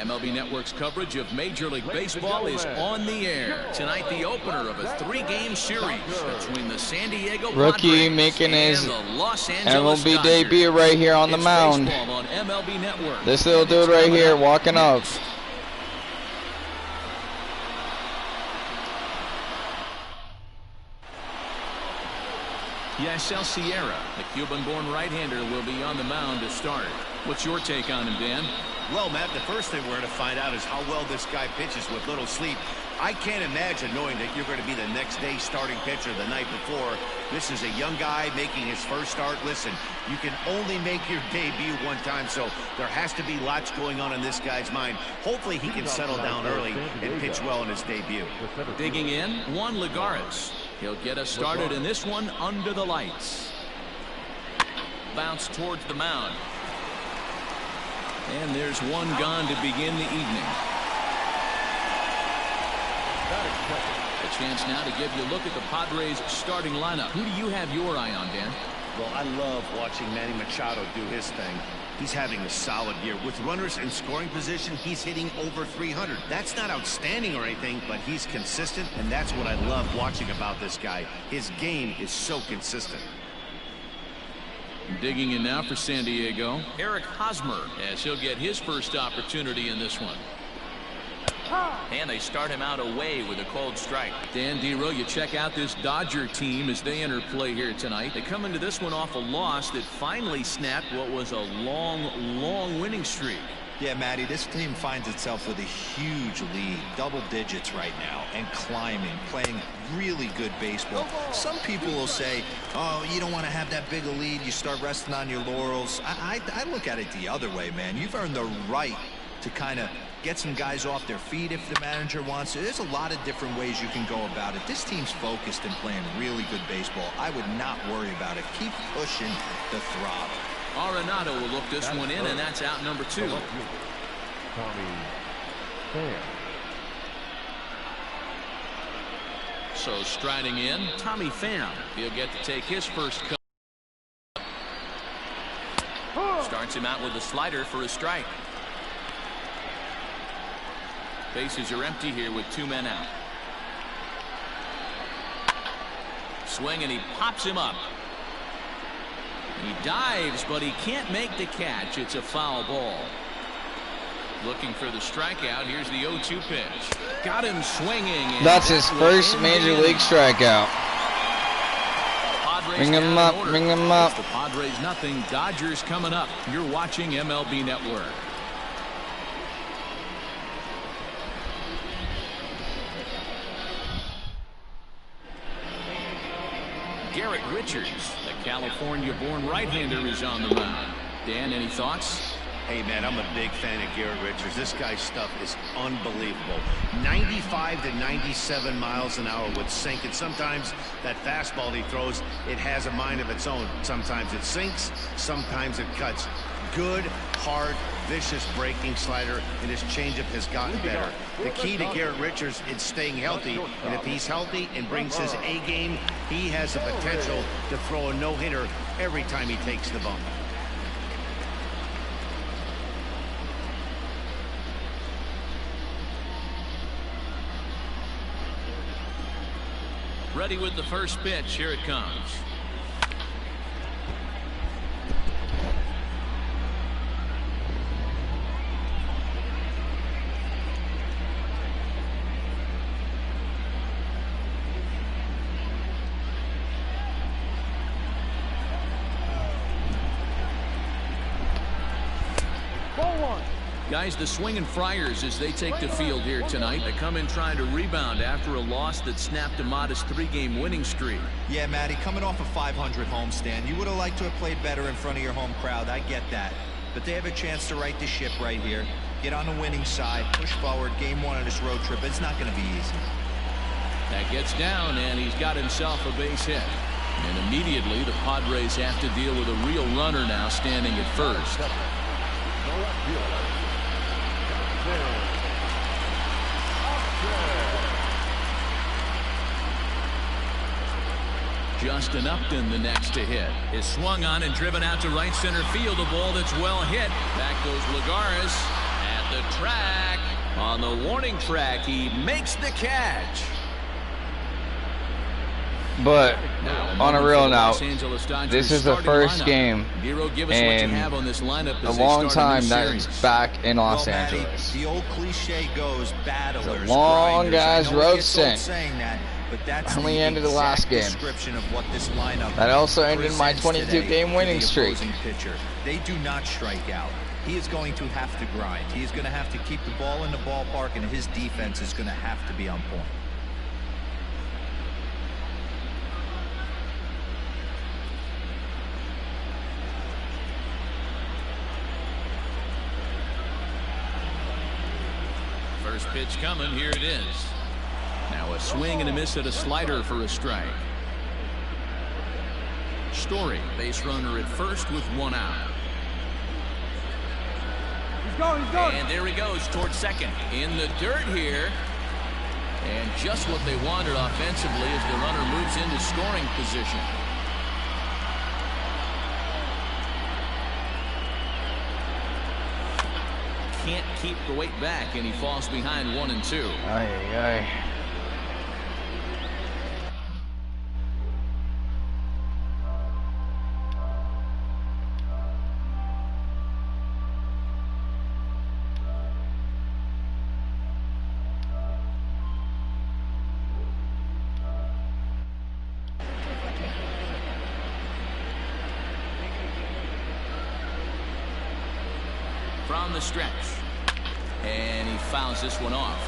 MLB Network's coverage of Major League Baseball is on the air. Tonight, the opener of a 3-game series between the San Diego Rookie Padres making his and the Los Angeles MLB Dodgers. debut right here on the It's mound. baseball on MLB Network. This little dude right here walking up. Yasel Sierra, the Cuban-born right-hander, will be on the mound to start. What's your take on him, Dan? Well, Matt, the first thing we're going to find out is how well this guy pitches with little sleep. I can't imagine knowing that you're going to be the next day starting pitcher the night before. This is a young guy making his first start. Listen, you can only make your debut one time, so there has to be lots going on in this guy's mind. Hopefully he can settle down early and pitch well in his debut. Digging in, Juan Lagares. He'll get us started in this one under the lights. Bounce towards the mound. And there's one gone to begin the evening. A chance now to give you a look at the Padres starting lineup. Who do you have your eye on, Dan? Well, I love watching Manny Machado do his thing. He's having a solid year. With runners in scoring position, he's hitting over 300. That's not outstanding or anything, but he's consistent, and that's what I love watching about this guy. His game is so consistent. Digging in now for San Diego, Eric Hosmer, as he'll get his first opportunity in this one. And they start him out away with a cold strike. Dan Dero, you check out this Dodger team as they enter play here tonight. They come into this one off a loss that finally snapped what was a long winning streak. Yeah, Matty, this team finds itself with a huge lead, double digits right now, and climbing, playing really good baseball. Some people will say, oh, you don't want to have that big a lead, you start resting on your laurels. I look at it the other way, man. You've earned the right to kind of get some guys off their feet if the manager wants to. There's a lot of different ways you can go about it. This team's focused and playing really good baseball. I would not worry about it. Keep pushing the throttle. Arenado will look this one in, and that's out number 2. So striding in, Tommy Pham. He'll get to take his first cut. Starts him out with a slider for a strike. Bases are empty here with 2 men out. Swing, and he pops him up. He dives, but he can't make the catch. It's a foul ball. Looking for the strikeout. Here's the 0-2 pitch. Got him swinging. That's his first major league strikeout. Bring him up, bring him up. The Padres nothing. Dodgers coming up. You're watching MLB Network. Garrett Richards, the California-born right-hander, is on the mound. Dan, any thoughts? Hey, man, I'm a big fan of Garrett Richards. This guy's stuff is unbelievable. 95 to 97 miles an hour with sink, and sometimes that fastball he throws, it has a mind of its own. Sometimes it sinks, sometimes it cuts. Good, hard, vicious breaking slider, and his changeup has gotten better. The key to Garrett Richards is staying healthy, and if he's healthy and brings his A game, he has the potential to throw a no-hitter every time he takes the bump. Ready with the first pitch. Here it comes. Guys, the swinging Friars as they take the field here tonight. They come in trying to rebound after a loss that snapped a modest 3-game winning streak. Yeah, Matty, coming off a 500 homestand, you would have liked to have played better in front of your home crowd. I get that. But they have a chance to right the ship right here. Get on the winning side, push forward. Game 1 of this road trip. It's not going to be easy. That gets down, and he's got himself a base hit. And immediately the Padres have to deal with a real runner now standing at first. Justin Upton the next to hit. Is swung on and driven out to right center field. A ball that's well hit. Back goes Lagares. At the track. On the warning track, he makes the catch. But on a real note, this is the first game in a long time that is back in Los Angeles. The old cliche goes, battlers, It's a long grinders. guys road stint. But that's Only ended the last game. description of what this lineup That also ended my presents 22 today game to winning the streak. opposing pitcher. They do not strike out. He is going to have to grind. He is going to have to keep the ball in the ballpark, and his defense is going to have to be on point. First pitch coming. Here it is. Now a swing and a miss at a slider for a strike. Story, base runner at first with one out. He's going. And there he goes towards second. In the dirt here. And just what they wanted offensively as the runner moves into scoring position. Can't keep the weight back, and he falls behind 1 and 2. Ay, ay, ay. From the stretch. And he fouls this one off.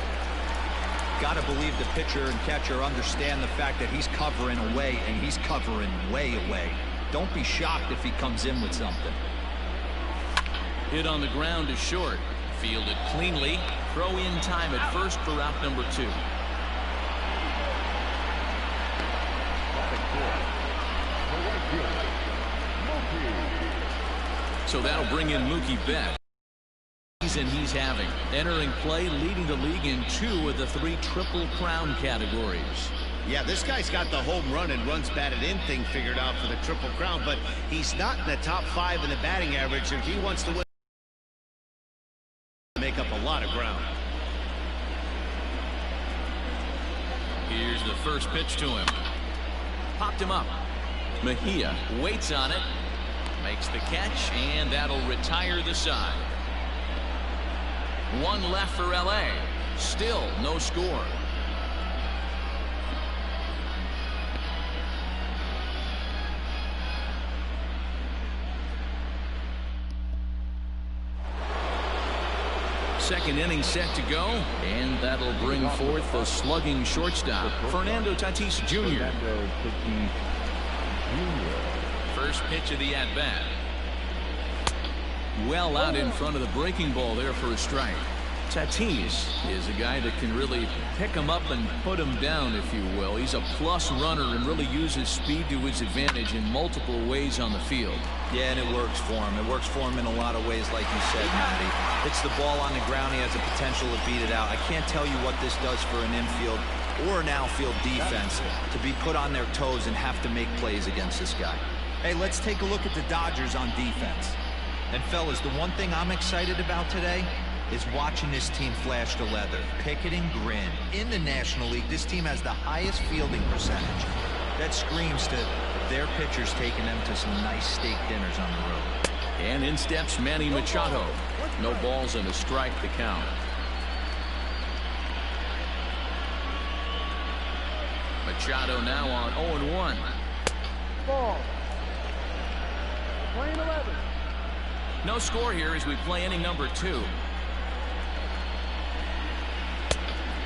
Got to believe the pitcher and catcher understand the fact that he's covering away, and he's covering way away. Don't be shocked if he comes in with something. Hit on the ground is short. Fielded cleanly. Throw in time at first for route number 2. So that'll bring in Mookie Betts. And he's having entering play, leading the league in 2 of the 3 Triple Crown categories. Yeah, this guy's got the home run and runs batted in thing figured out for the Triple Crown, but he's not in the top 5 in the batting average. If he wants to win, make up a lot of ground. Here's the first pitch to him. Popped him up. Mejia waits on it, makes the catch, and that'll retire the side. 1 left for LA. Still no score. Second inning set to go, and that'll bring forth the slugging shortstop, Fernando Tatis Jr. First pitch of the at-bat. Well out in front of the breaking ball there for a strike. Tatis is a guy that can really pick him up and put him down, if you will. He's a plus runner and really uses speed to his advantage in multiple ways on the field. Yeah, and it works for him. It works for him in a lot of ways, like you said, Matty. Hits the ball on the ground. He has the potential to beat it out. I can't tell you what this does for an infield or an outfield defense to be put on their toes and have to make plays against this guy. Hey, let's take a look at the Dodgers on defense. And fellas, the one thing I'm excited about today is watching this team flash the leather, picket and grin. In the National League, this team has the highest fielding percentage. That screams to their pitchers taking them to some nice steak dinners on the road. And in steps Manny Machado. No balls and a strike to count. Machado now on 0-1. Ball. Playing 11. No score here as we play inning number 2.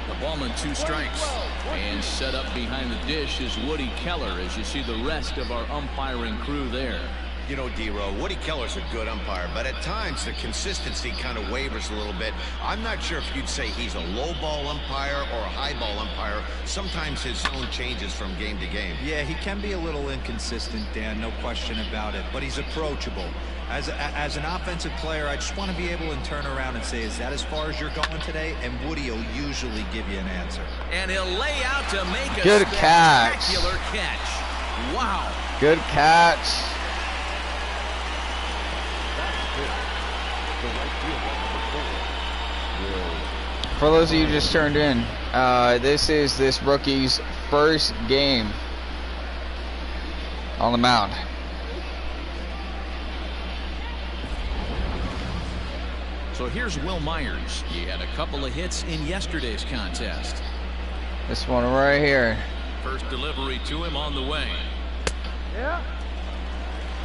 The ballman 2 strikes. And set up behind the dish is Woody Keller as you see the rest of our umpiring crew there. You know, D-Row, Woody Keller's a good umpire, but at times the consistency kind of wavers a little bit. I'm not sure if you'd say he's a low ball umpire or a high ball umpire. Sometimes his zone changes from game to game. Yeah, he can be a little inconsistent, Dan, no question about it, but he's approachable. As an offensive player, I just want to be able to turn around and say, is that as far as you're going today? And Woody will usually give you an answer. And he'll lay out to make a Good catch. spectacular catch. Wow. Good catch. For those of you who just turned in, this is this rookie's first game on the mound. So here's Will Myers. He had a couple of hits in yesterday's contest. This one right here. First delivery to him on the way. Yeah.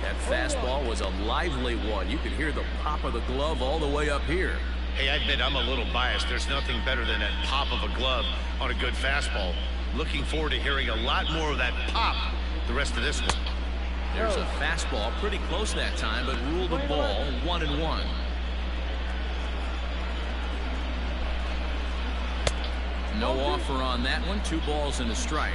That fastball was a lively one. You could hear the pop of the glove all the way up here. Hey, I admit I'm a little biased. There's nothing better than that pop of a glove on a good fastball. Looking forward to hearing a lot more of that pop the rest of this one. There's a fastball pretty close that time, but ruled the ball 1-1. No offer on that one. 2 balls and a strike.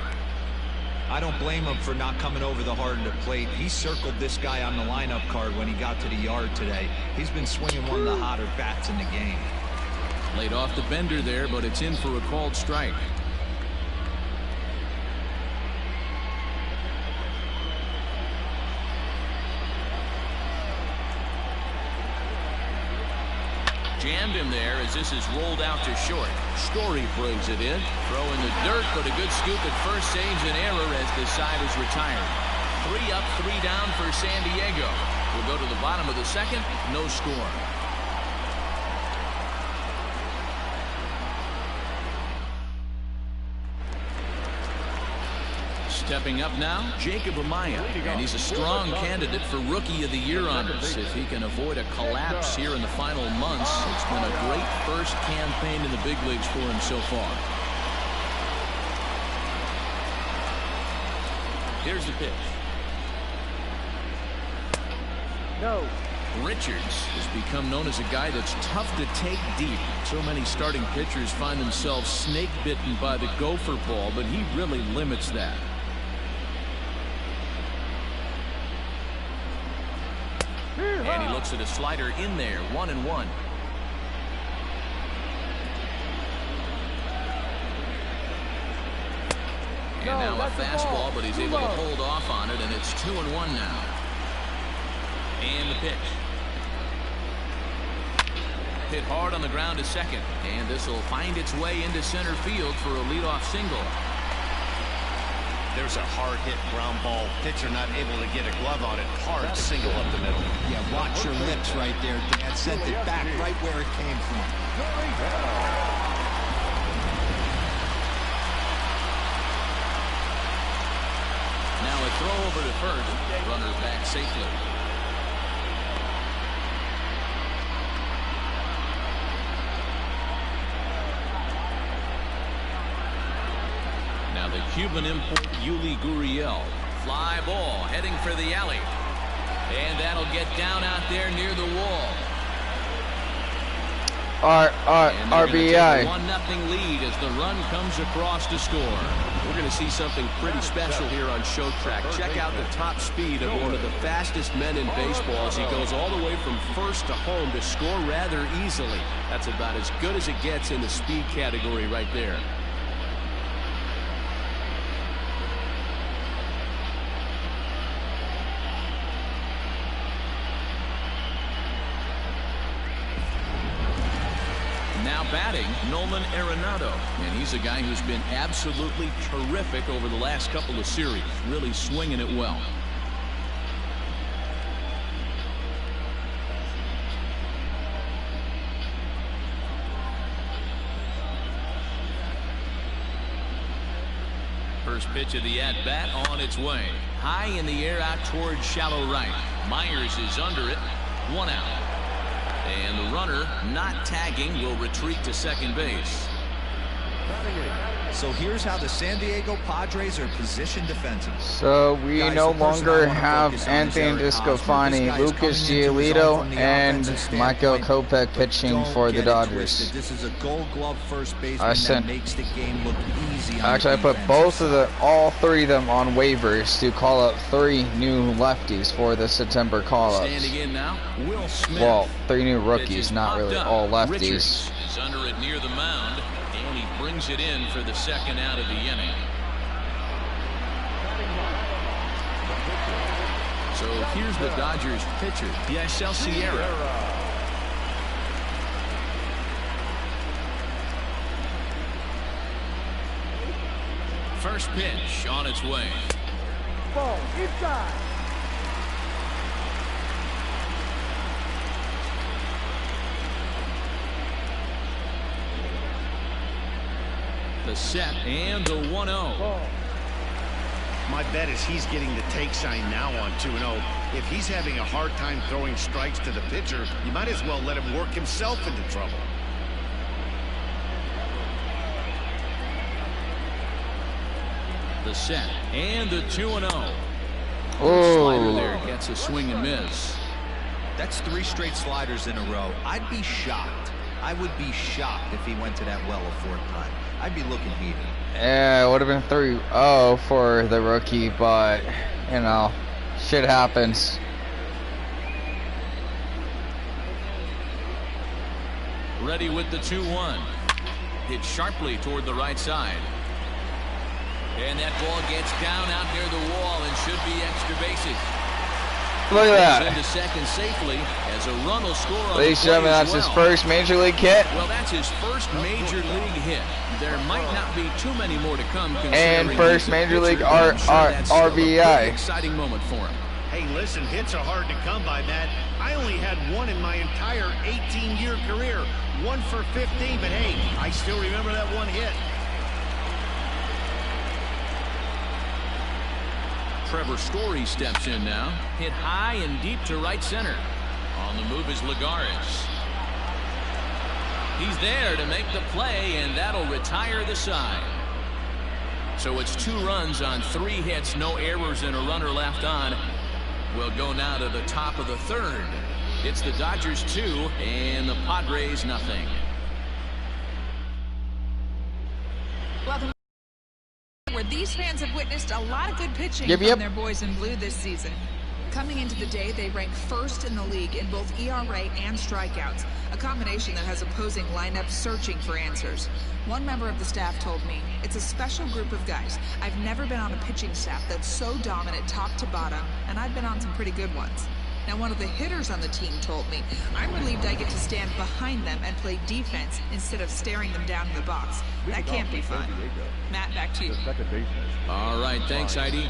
I don't blame him for not coming over the hard of the plate. He circled this guy on the lineup card when he got to the yard today. He's been swinging one of the hotter bats in the game. Laid off the bender there, but it's in for a called strike. Jammed him there as this is rolled out to short. Story brings it in. Throw in the dirt, but a good scoop at first saves an error as the side is retired. 3 up, 3 down for San Diego. We'll go to the bottom of the second. No score. Stepping up now, Jacob Amaya, and he's a strong candidate for Rookie of the Year honors. If he can avoid a collapse here in the final months, it's been a great first campaign in the big leagues for him so far. Here's the pitch. No. Richards has become known as a guy that's tough to take deep. So many starting pitchers find themselves snake bitten by the gopher ball, but he really limits that. And he looks at a slider in there, 1-1. And now a fastball, but he's able to hold off on it, and it's 2-1 now. And the pitch. Hit hard on the ground to second, and this will find its way into center field for a leadoff single. There's a hard hit ground ball. Pitcher not able to get a glove on it. Hard single up the middle. Yeah, watch your lips right there, Dan. Sent it back right where it came from. Now a throw over to first. Runner back safely. Now the Cuban import Yuli Gurriel. Fly ball heading for the alley. And that'll get down out there near the wall. RBI. 1-0 lead as the run comes across to score. We're going to see something pretty special here on Show Track. Check out the top speed of one of the fastest men in baseball as he goes all the way from first to home to score rather easily. That's about as good as it gets in the speed category right there. Now batting, Nolan Arenado, and he's a guy who's been absolutely terrific over the last couple of series, really swinging it well. First pitch of the at-bat on its way. High in the air out towards shallow right. Myers is under it. 1 out. And the runner, not tagging, will retreat to second base. So here's how the San Diego Padres are positioned defensively. So we no longer have Anthony Discofani, Lucas Giolito, and Michael Kopech pitching for the Dodgers. This is a Gold Glove first baseman that makes the game look easy. Actually, I put all 3 of them on waivers to call up 3 new lefties for the September call-ups. Standing in now, Will Smith. Well, 3 new rookies, not really all lefties. Richards is under it near the mound. And he brings it in for the second out of the inning. So here's the Dodgers pitcher, Yasel Sierra. First pitch on its way. Ball inside. The set and the 1-0. My bet is he's getting the take sign now on 2-0. If he's having a hard time throwing strikes to the pitcher, you might as well let him work himself into trouble. The set and the 2-0. Oh. Slider there gets a swing and miss. That's 3 straight sliders in a row. I'd be shocked. I would be shocked if he went to that well a 4th time. I'd be looking heated. Yeah, it would have been 3-0 for the rookie, but, you know, shit happens. Ready with the 2-1. Hit sharply toward the right side. And that ball gets down out near the wall and should be extra bases. Look at that. Into second safely as a run will score on Ladies and gentlemen, that's his first major league hit. Well, that's his first major league hit. There might not be too many more to come. And first major league RBI. Exciting moment for him. Hey, listen, hits are hard to come by, Matt. I only had one in my entire 18-year career. 1 for 15, but hey, I still remember that one hit. Trevor Story steps in now. Hit high and deep to right center. On the move is Lagares. He's there to make the play, and that'll retire the side. So it's 2 runs on 3 hits, no errors, and a runner left on. We'll go now to the top of the 3rd. It's the Dodgers 2 and the Padres nothing. Where these fans have witnessed a lot of good pitching Yep. from their boys in blue this season. Coming into the day, they rank 1st in the league in both ERA and strikeouts, a combination that has opposing lineups searching for answers. One member of the staff told me, "It's a special group of guys. I've never been on a pitching staff that's so dominant top to bottom, and I've been on some pretty good ones." Now, one of the hitters on the team told me, "I'm relieved I get to stand behind them and play defense instead of staring them down in the box. That can't be fun." Matt, back to you. All right, thanks, Heidi.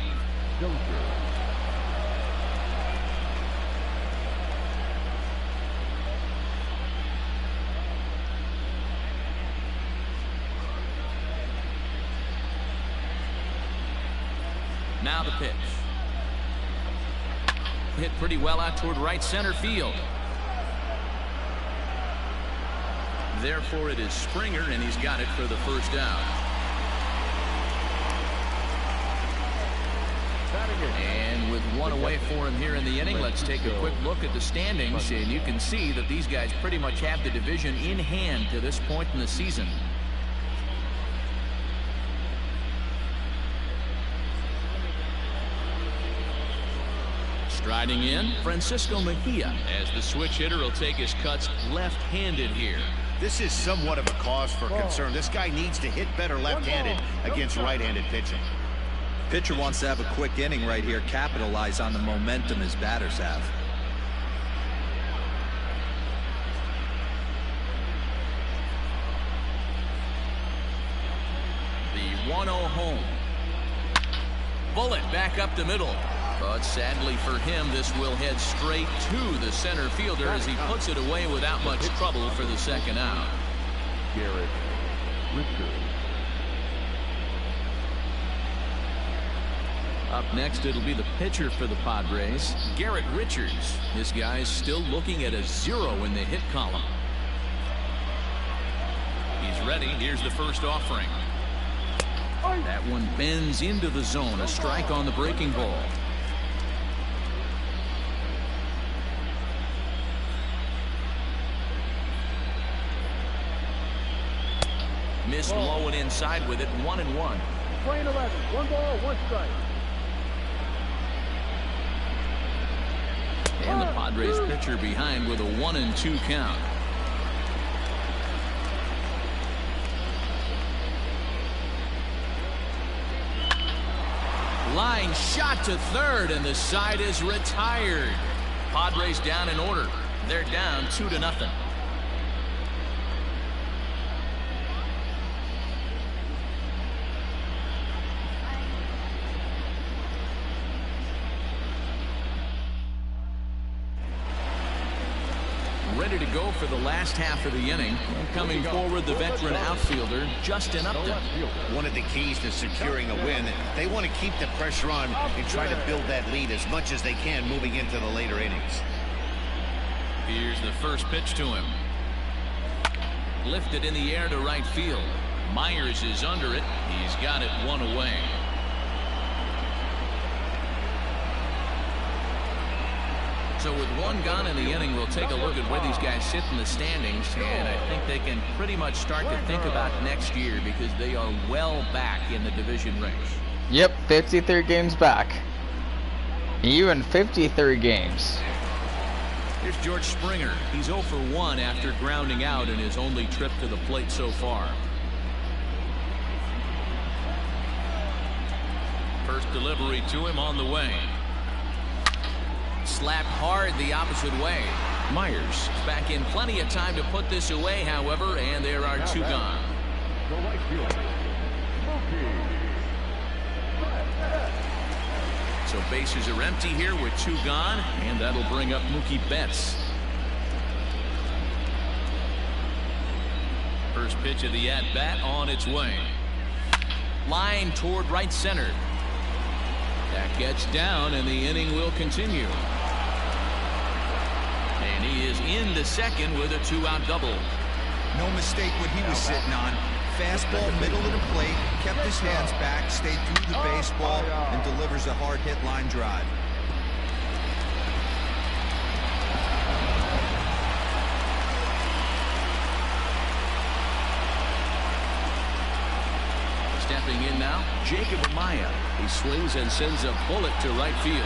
Now the pitch. Hit pretty well out toward right center field. Therefore, it is Springer, and he's got it for the first out. And with 1 away for him here in the inning, let's take a quick look at the standings, and you can see that these guys pretty much have the division in hand to this point in the season. Striding in, Francisco Mejia, as the switch hitter will take his cuts left-handed here. This is somewhat of a cause for concern. This guy needs to hit better left-handed against right-handed pitching. Pitcher wants to have a quick inning right here, capitalize on the momentum his batters have. The 1-0 home. Bullet back up the middle. But sadly for him, this will head straight to the center fielder as he puts it away without much trouble for the second out. Garrett Richards. Up next, it'll be the pitcher for the Padres, Garrett Richards. This guy's still looking at a 0 in the hit column. He's ready. Here's the first offering. That one bends into the zone. A strike on the breaking ball. Missed low and inside with it. 1-1. Playing 11. 1 ball, 1 strike. And the Padres pitcher behind with a 1-2 count. Line shot to third, and the side is retired. Padres down in order. They're down 2-0. ready to go for the last half of the inning. Coming forward, the veteran outfielder, Justin Upton. One of the keys to securing a win, they want to keep the pressure on and try to build that lead as much as they can moving into the later innings. Here's the first pitch to him. Lifted in the air to right field. Myers is under it. He's got it one away. So with one gone in the inning, we'll take a look at where these guys sit in the standings, and I think they can pretty much start to think about next year because they are well back in the division race. Yep, 53 games back. Even 53 games. Here's George Springer. He's 0 for 1 after grounding out in his only trip to the plate so far. First delivery to him on the way. Slapped hard the opposite way. Myers back in plenty of time to put this away, however, and there are two gone. So bases are empty here with two gone, and that'll bring up Mookie Betts. First pitch of the at-bat on its way. Line toward right center. That gets down, and the inning will continue. And he is into second with a two-out double. No mistake what he was sitting on. Fastball middle of the plate, kept his hands back, stayed through the baseball, and delivers a hard hit line drive. Stepping in now, Jacob Amaya. He swings and sends a bullet to right field.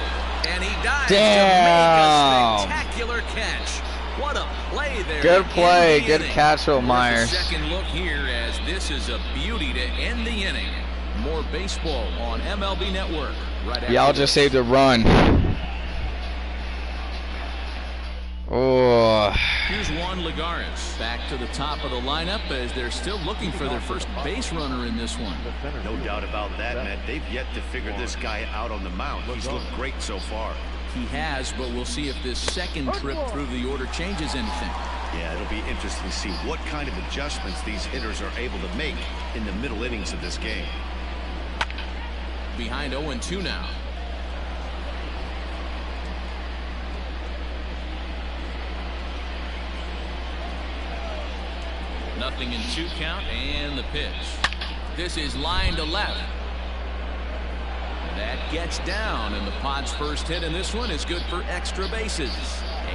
And he dives to make a spectacular catch. What a play there. Good play. Good catch, Myers. Second look here as this is a beauty to end the inning. More baseball on MLB Network. Right. Y'all just saved a run. Oh. Here's Juan Lagares back to the top of the lineup as they're still looking for their first base runner in this one. No doubt about that, man. They've yet to figure this guy out on the mound. He's looked great so far. He has, but we'll see if this second trip through the order changes anything. Yeah, it'll be interesting to see what kind of adjustments these hitters are able to make in the middle innings of this game. Behind 0-2 now. Nothing in 2 count, and the pitch. This is line to left. That gets down, and the Pods' first hit in this one is good for extra bases.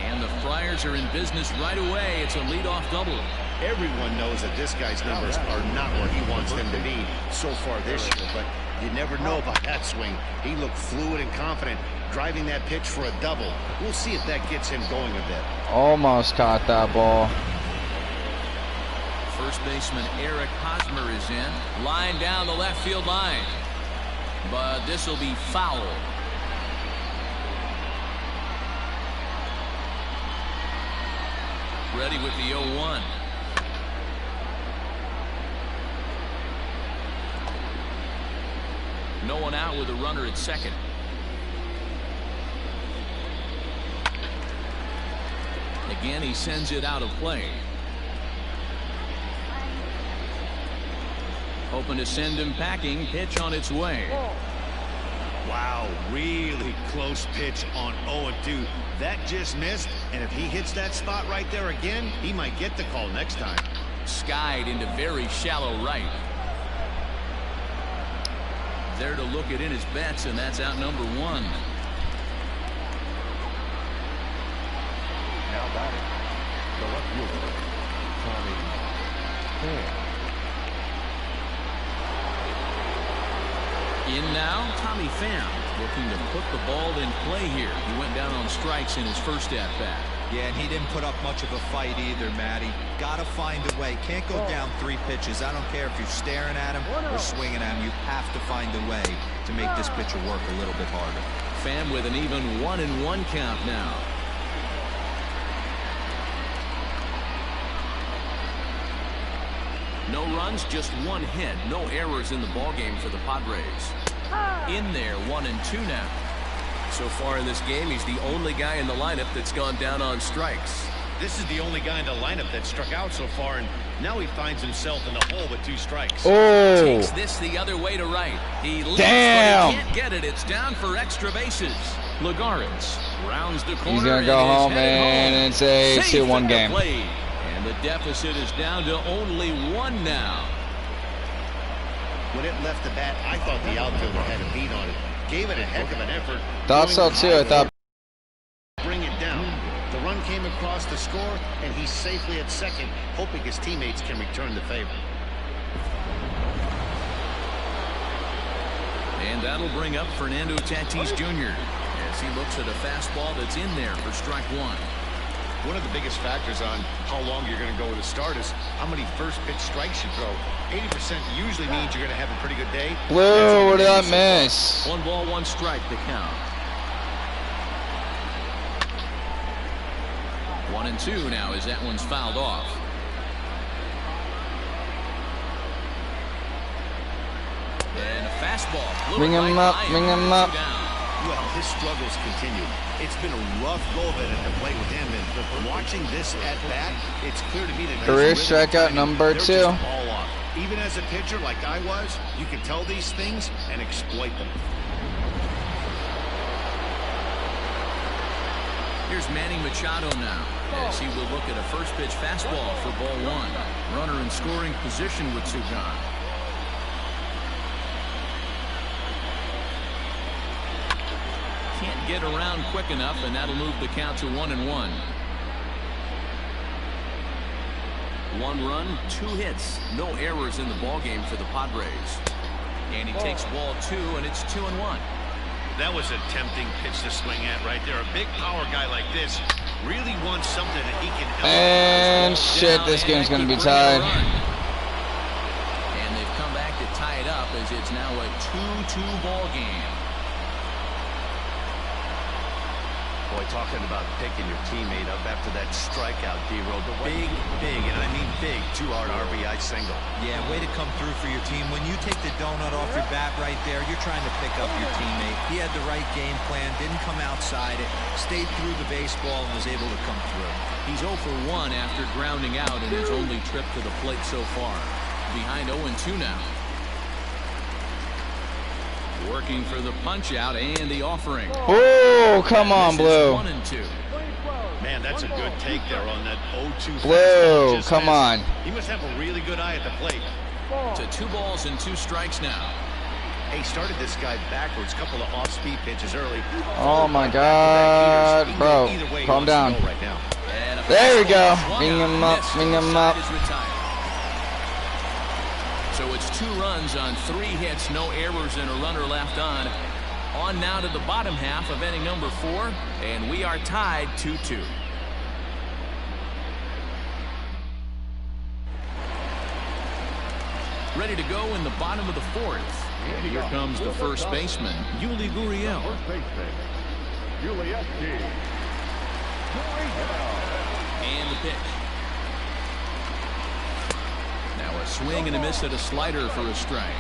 And the Friars are in business right away. It's a leadoff double. Everyone knows that this guy's numbers are not where he wants them to be so far this year, but you never know about that swing. He looked fluid and confident, driving that pitch for a double. We'll see if that gets him going a bit. Almost caught that ball. First baseman Eric Hosmer is in. Line down the left field line. But this will be foul. Ready with the 0-1. No one out with a runner at second. Again, he sends it out of play. Hoping to send him packing. Pitch on its way. Wow, really close pitch on 0-2. That just missed, and if he hits that spot right there again, he might get the call next time. Skied into very shallow right. There to look it in his bets, and that's out number 1. Now batting, the left fielder, Tommy Pham. In now, Tommy Pham looking to put the ball in play here. He went down on strikes in his first at-bat. Yeah, and he didn't put up much of a fight either, Matty. Got to find a way. Can't go down 3 pitches. I don't care if you're staring at him or swinging at him. You have to find a way to make this pitcher work a little bit harder. Pham with an even 1-1 count now. No runs, just 1 hit. No errors in the ballgame for the Padres. In there, 1-2 now. So far in this game, he's the only guy in the lineup that's gone down on strikes. This is the only guy in the lineup that struck out so far, and now he finds himself in the hole with 2 strikes. Oh! Takes this the other way to right. He leaps, Damn! but he can't get it. It's down for extra bases. Lagares rounds the corner. He's gonna go home, and it's a 2-1 game. Play. And the deficit is down to only 1 now. When it left the bat, I thought the outfielder had a beat on it. Gave it a heck of an effort. Thought so too. I thought. Bring it down. The run came across the score, and he's safely at second, hoping his teammates can return the favor. And that'll bring up Fernando Tatis Jr. as he looks at a fastball that's in there for strike 1. One of the biggest factors on how long you're going to go with a start is how many first pitch strikes you throw. 80% usually means you're going to have a pretty good day. Whoa, what did I miss? 1 ball, 1 strike to count. 1-2 now as that one's fouled off. And a fastball. Bring him up, bring him up. Well, his struggles continue. It's been a rough go of it at the plate with him, and watching this at bat, it's clear to me that Career strikeout number 2. All off. Even as a pitcher like I was, you can tell these things and exploit them. Here's Manny Machado now as he will look at a first pitch fastball for ball 1. Runner in scoring position with 2 gone. Can't get around quick enough, and that'll move the count to 1-1. 1 run, 2 hits, no errors in the ballgame for the Padres. And he takes ball 2, and it's 2-1. That was a tempting pitch to swing at right there. A big power guy like this really wants something that he can help. And shit, this game's going to be tied. And they've come back to tie it up as it's now a 2-2 ball game. Boy, talking about picking your teammate up after that strikeout, D-Row. Big, and I mean big, 2-hard RBI single. Yeah, way to come through for your team. When you take the donut off your bat right there, you're trying to pick up your teammate. He had the right game plan, didn't come outside it, stayed through the baseball, and was able to come through. He's 0 for 1 after grounding out in his only trip to the plate so far. Behind 0-2 now. Working for the punch out and the offering. Oh, come on, Blue. 1-2. Man, that's a good take there on that 0-2. Blue, come on. He must have a really good eye at the plate. To 2 balls and 2 strikes now. Hey, started this guy backwards. Couple of off-speed pitches early. Oh my God, bro. Calm down. Right now. There we go. Bring him up, bring him up. So it's 2 runs on 3 hits, no errors, and a runner left on. On now to the bottom half of inning number 4, and we are tied 2-2. Ready to go in the bottom of the 4th. And here comes the first baseman, Yuli Gurriel. And the pitch. Now a swing and a miss at a slider for a strike.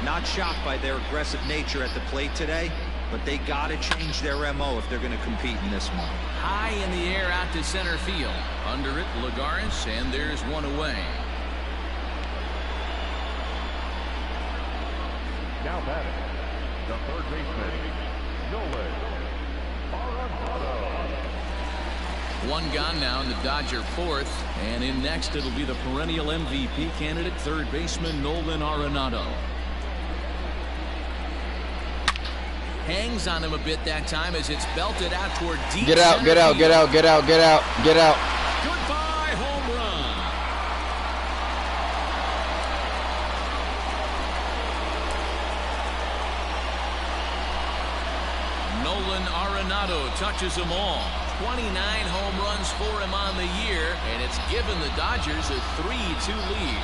Not shocked by their aggressive nature at the plate today, but they got to change their MO if they're going to compete in this one. High in the air out to center field. Under it, Lagares, and there's 1 away. Now batting, the third baseman, Nolan Arenado. 1 gone now in the Dodger 4th, and in next it'll be the perennial MVP candidate, third baseman Nolan Arenado. Hangs on him a bit that time as it's belted out toward deep. Get out, get out, get out, get out, get out, get out. Goodbye, home run. Nolan Arenado touches them all. 29 home runs for him on the year, and it's given the Dodgers a 3-2 lead.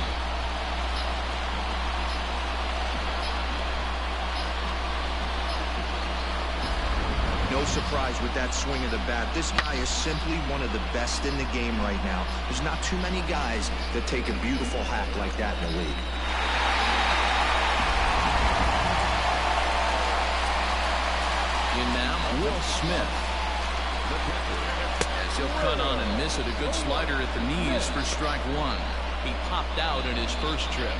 No surprise with that swing of the bat. This guy is simply one of the best in the game right now. There's not too many guys that take a beautiful hack like that in the league. In now, Will Smith. As He'll cut on and miss it. A good slider at the knees for strike one. He popped out in his first trip.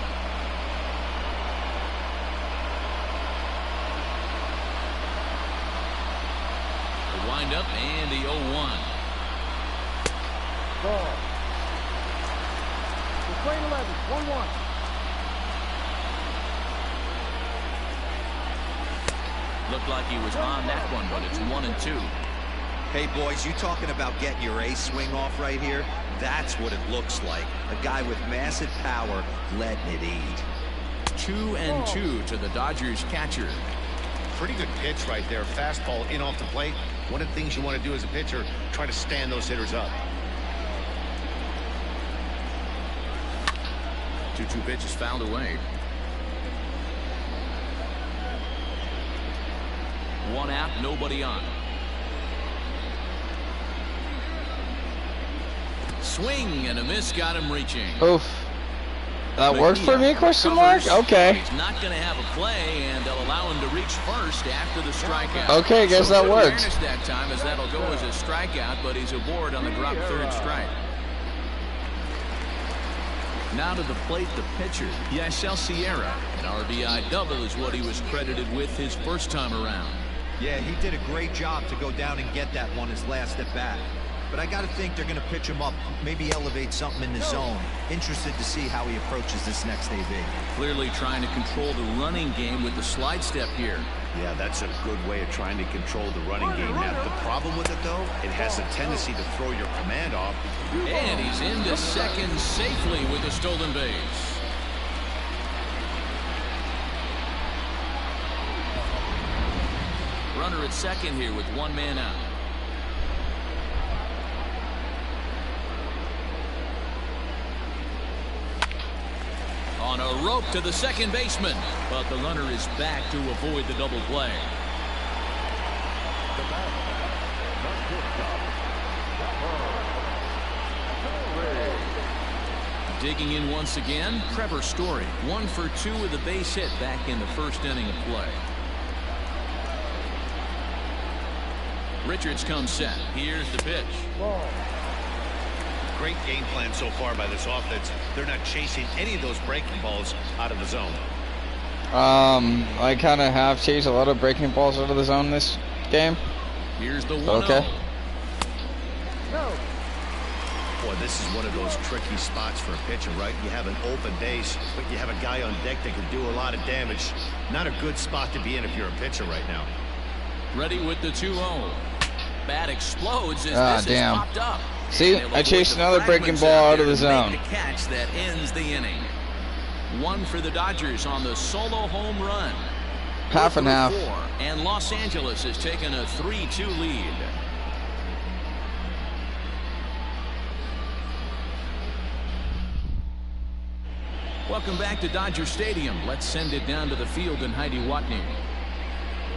The windup and the 0-1. Ball. Play 11, 1-1. Looked like he was on that one, but it's 1-2. Hey, boys, you talking about getting your ace swing off right here? That's what it looks like. A guy with massive power letting it eat. 2-2 to the Dodgers catcher. Pretty good pitch right there. Fastball in off the plate. One of the things you want to do as a pitcher, try to stand those hitters up. 2-2 pitch is fouled away. One out, nobody on. Swing and a miss got him reaching. Oof. That worked for me, question mark? Okay. He's not going to have a play, and they'll allow him to reach first after the strikeout. Okay, guess that worked. That time, as that'll go as a strikeout, but he's aboard on the drop third strike. Now to the plate, the pitcher, Yasel Sierra. An RBI double is what he was credited with his first time around. Yeah, he did a great job to go down and get that one his last at bat. But I got to think they're going to pitch him up, maybe elevate something in the zone. Interested to see how he approaches this next AB. Clearly trying to control the running game with the slide step here. Yeah, that's a good way of trying to control the running game. Now, the problem with it, though, it has a tendency to throw your command off. And he's into second safely with a stolen base. Runner at second here with one man out. On a rope to the second baseman, but the runner is back to avoid the double play. Digging in once again, Trevor Story. 1 for 2 with a base hit back in the first inning of play. Richards comes set. Here's the pitch. Great game plan so far by this offense. They're not chasing any of those breaking balls out of the zone. I kind of have chased a lot of breaking balls out of the zone this game. Here's the 1-0. Okay. Boy, this is one of those tricky spots for a pitcher, right? You have an open base, but you have a guy on deck that can do a lot of damage. Not a good spot to be in if you're a pitcher right now. Ready with the 2-0. Bat explodes as this is popped up. See, I chased another breaking ball out of the zone. The catch that ends the inning. 1 for the Dodgers on the solo home run. Half and half. And Los Angeles has taken a 3-2 lead. Welcome back to Dodger Stadium. Let's send it down to the field and Heidi Watney.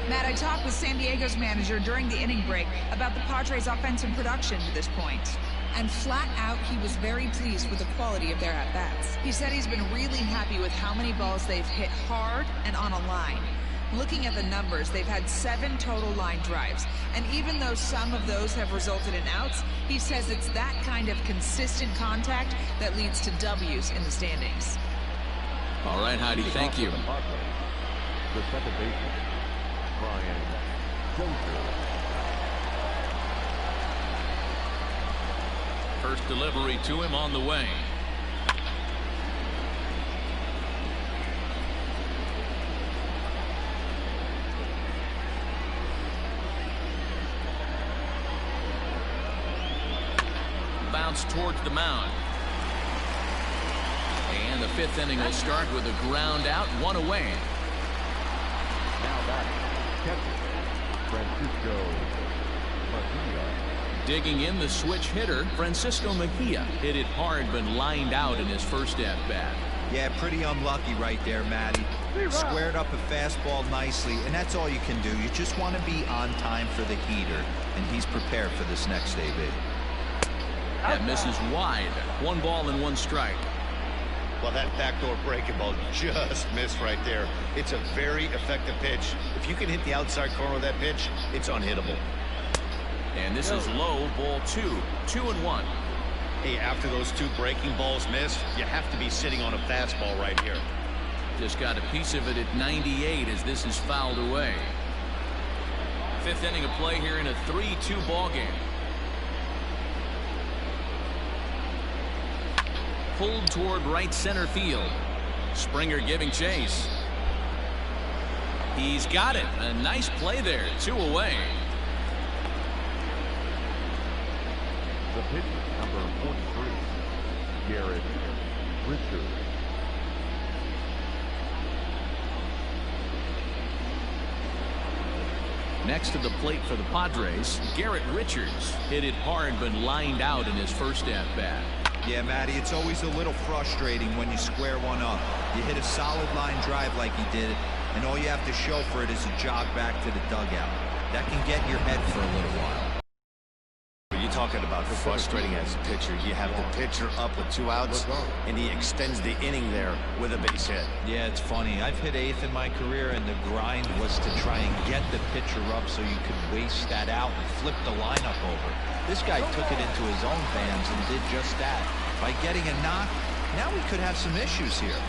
Matt, I talked with San Diego's manager during the inning break about the Padres' offensive production to this point. And flat out, he was very pleased with the quality of their at-bats. He said he's been really happy with how many balls they've hit hard and on a line. Looking at the numbers, they've had 7 total line drives. And even though some of those have resulted in outs, he says it's that kind of consistent contact that leads to W's in the standings. All right, Heidi, thank you. The second baseman, Brian Joseph. First delivery to him on the way. Bounce towards the mound. And the 5th inning will start with a ground out, 1 away. Now back, catcher, Francisco Mejia. Digging in the switch hitter, Francisco Mejia hit it hard but lined out in his first at-bat. Yeah, pretty unlucky right there, Matty. Squared up a fastball nicely, and that's all you can do. You just want to be on time for the heater, and he's prepared for this next AB. That misses wide. 1 ball and 1 strike. Well, that backdoor breaking ball just missed right there. It's a very effective pitch. If you can hit the outside corner of that pitch, it's unhittable. And this is low, ball 2, 2-1. Hey, after those 2 breaking balls missed, you have to be sitting on a fastball right here. Just got a piece of it at 98 as this is fouled away. 5th inning of play here in a 3-2 ball game. Pulled toward right center field. Springer giving chase. He's got it. A nice play there. 2 away. The pitch, number 43, Garrett Richards. Next to the plate for the Padres, Garrett Richards hit it hard but lined out in his first at-bat. Yeah, Matty, it's always a little frustrating when you square one up. You hit a solid line drive like he did, and all you have to show for it is a jog back to the dugout. That can get your head for a little while. You're talking about frustrating as a pitcher. You have the pitcher up with 2 outs, and he extends the inning there with a base hit. Yeah, it's funny. I've hit 8th in my career, and the grind was to try and get the pitcher up so you could waste that out and flip the lineup over. This guy took it into his own hands and did just that. By getting a knock, now we could have some issues here.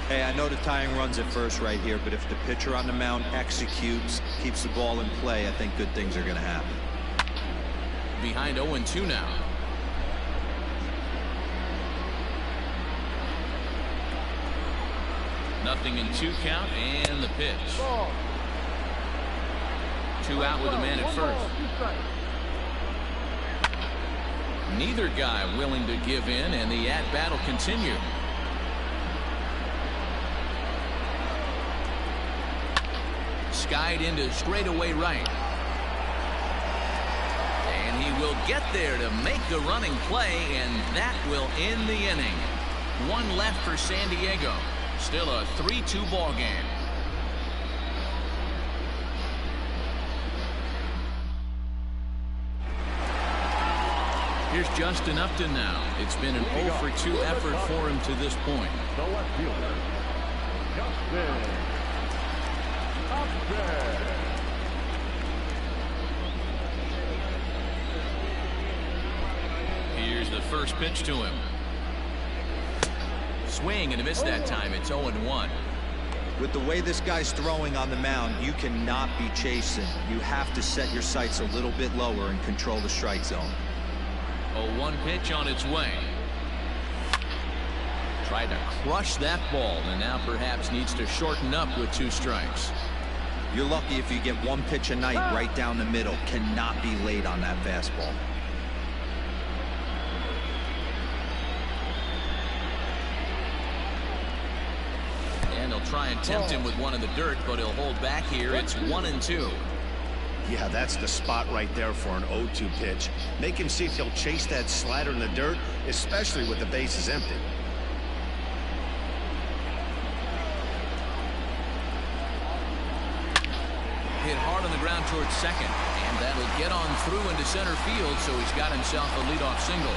Hey, I know the tying run's at first right here, but if the pitcher on the mound executes, keeps the ball in play, I think good things are going to happen. Behind 0-2 now. Nothing in 2 count and the pitch. 2 out with a man at first. Neither guy willing to give in, and the at-bat will continue. Skied into straightaway right. And he will get there to make the running play, and that will end the inning. 1 left for San Diego. Still a 3-2 ball game. Here's Justin Upton now. It's been an 0-for-2 effort for him to this point. The left fielder, Justin Upton. Here's the first pitch to him. Swing and a miss that time. It's 0-1. With the way this guy's throwing on the mound, you cannot be chasing. You have to set your sights a little bit lower and control the strike zone. 0-1 pitch on its way. Tried to crush that ball, and now perhaps needs to shorten up with 2 strikes. You're lucky if you get 1 pitch a night right down the middle. Cannot be late on that fastball. And he'll try and tempt him with one in the dirt, but he'll hold back here. It's 1-2. Yeah, that's the spot right there for an 0-2 pitch. Make him see if he'll chase that slider in the dirt, especially with the bases empty. Hit hard on the ground towards second, and that'll get on through into center field, so he's got himself a leadoff single.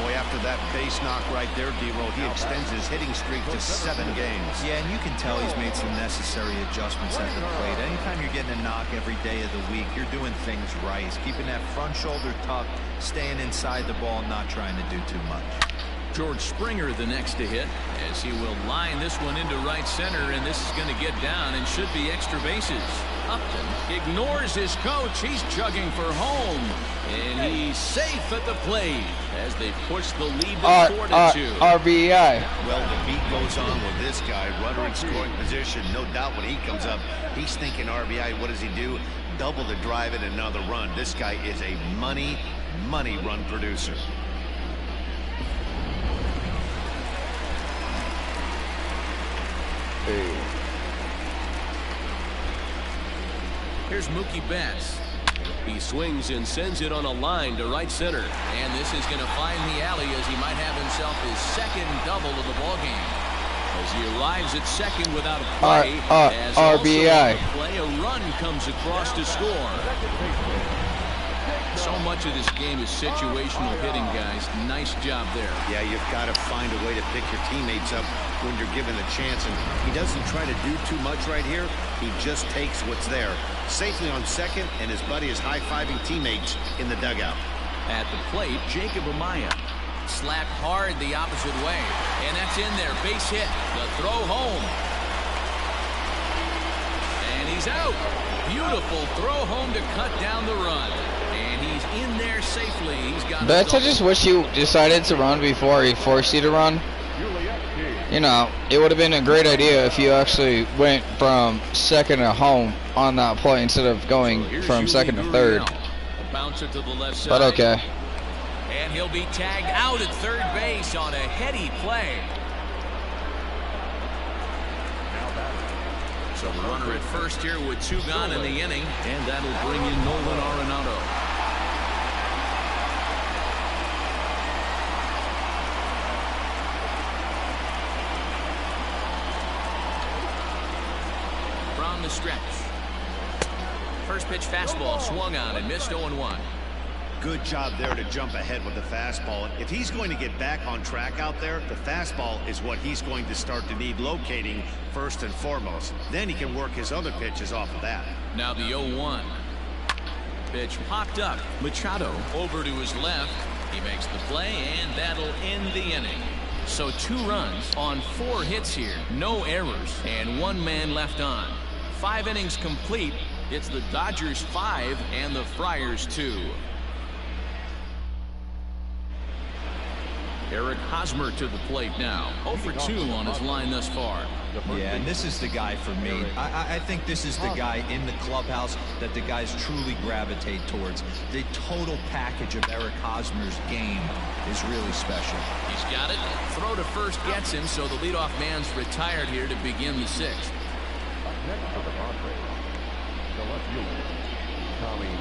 Boy, after that base knock right there, D-Roll, he extends his hitting streak to 7 games. Yeah, and you can tell he's made some necessary adjustments at the plate. Anytime you're getting a knock every day of the week, you're doing things right. He's keeping that front shoulder tucked, staying inside the ball, not trying to do too much. George Springer the next to hit, as he will line this one into right center, and this is going to get down and should be extra bases. Upton ignores his coach. He's chugging for home, and he's safe at the plate as they push the lead to 4-2. RBI. Well, the beat goes on with this guy. Runner in scoring position. No doubt when he comes up, he's thinking RBI. What does he do? Double the drive and another run. This guy is a money run producer. Here's Mookie Betts. He swings and sends it on a line to right center. And this is going to find the alley as he might have himself his 2nd double of the ballgame. As he arrives at second without a play. As RBI. Also a run comes across to score. So much of this game is situational hitting, guys. Nice job there. Yeah, you've got to find a way to pick your teammates up when you're given the chance, and he doesn't try to do too much right here. He just takes what's there. Safely on second, and his buddy is high-fiving teammates in the dugout. At the plate, Jacob Amaya. Slapped hard the opposite way, and that's in there. Base hit. The throw home. And he's out. Beautiful throw home to cut down the run. And he's in there safely. He's got Betts, I just wish you decided to run before he forced you to run. You know, it would have been a great idea if you actually went from second to home on that play instead of going from second to third. Bouncer to the left side. But okay. And he'll be tagged out at third base on a heady play. So the runner at first here with 2 gone in the inning, and that'll bring in Nolan Arenado. From the stretch. First pitch fastball swung on and missed 0-1. Good job there to jump ahead with the fastball. If he's going to get back on track out there, the fastball is what he's going to start to need locating first and foremost. Then he can work his other pitches off of that. Now the 0-1. Pitch popped up. Machado over to his left. He makes the play, and that'll end the inning. So 2 runs on 4 hits here. No errors, and 1 man left on. 5 innings complete. It's the Dodgers 5 and the Friars 2. Eric Hosmer to the plate now. 0 for 2 on his line thus far. Yeah, and this is the guy for me. I think this is the guy in the clubhouse that the guys truly gravitate towards. The total package of Eric Hosmer's game is really special. He's got it. Throw to first gets him, so the leadoff man's retired here to begin the 6th. Next for the Padres, the left fielder, Tommy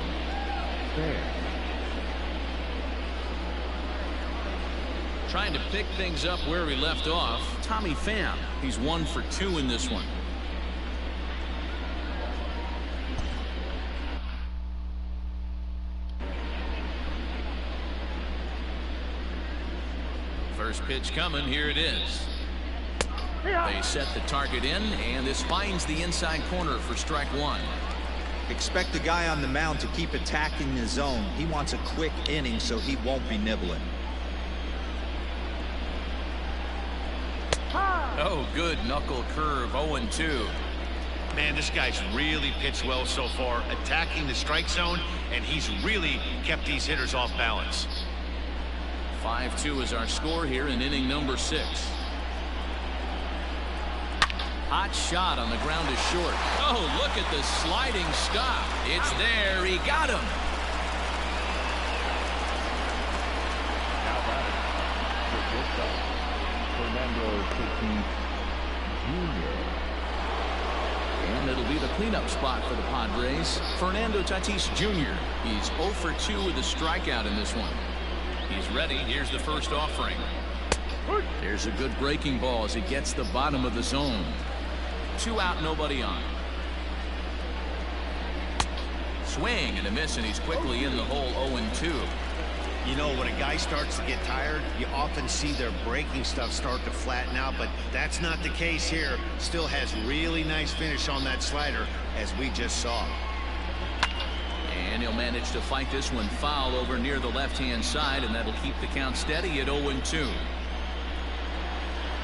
Pham. Trying to pick things up where he left off. Tommy Pham. He's 1 for 2 in this one. First pitch coming. Here it is. They set the target in, and this finds the inside corner for strike 1. Expect the guy on the mound to keep attacking the zone. He wants a quick inning, so he won't be nibbling. Oh, good knuckle curve. 0-2. Man, this guy's really pitched well so far, attacking the strike zone, and he's really kept these hitters off balance. 5-2 is our score here in inning number 6. Hot shot on the ground to short. Oh, look at the sliding stop. It's there. He got him. Now batting, the shortstop, Fernando Tatis Jr. And it'll be the cleanup spot for the Padres. Fernando Tatis Jr. He's 0 for 2 with a strikeout in this one. He's ready. Here's the first offering. There's a good breaking ball as he gets the bottom of the zone. 2 out, nobody on. Swing and a miss, and he's quickly in the hole. 0-2. You know, when a guy starts to get tired, you often see their breaking stuff start to flatten out, but that's not the case here. Still has really nice finish on that slider, as we just saw. And he'll manage to fight this one foul over near the left-hand side, and that'll keep the count steady at 0-2.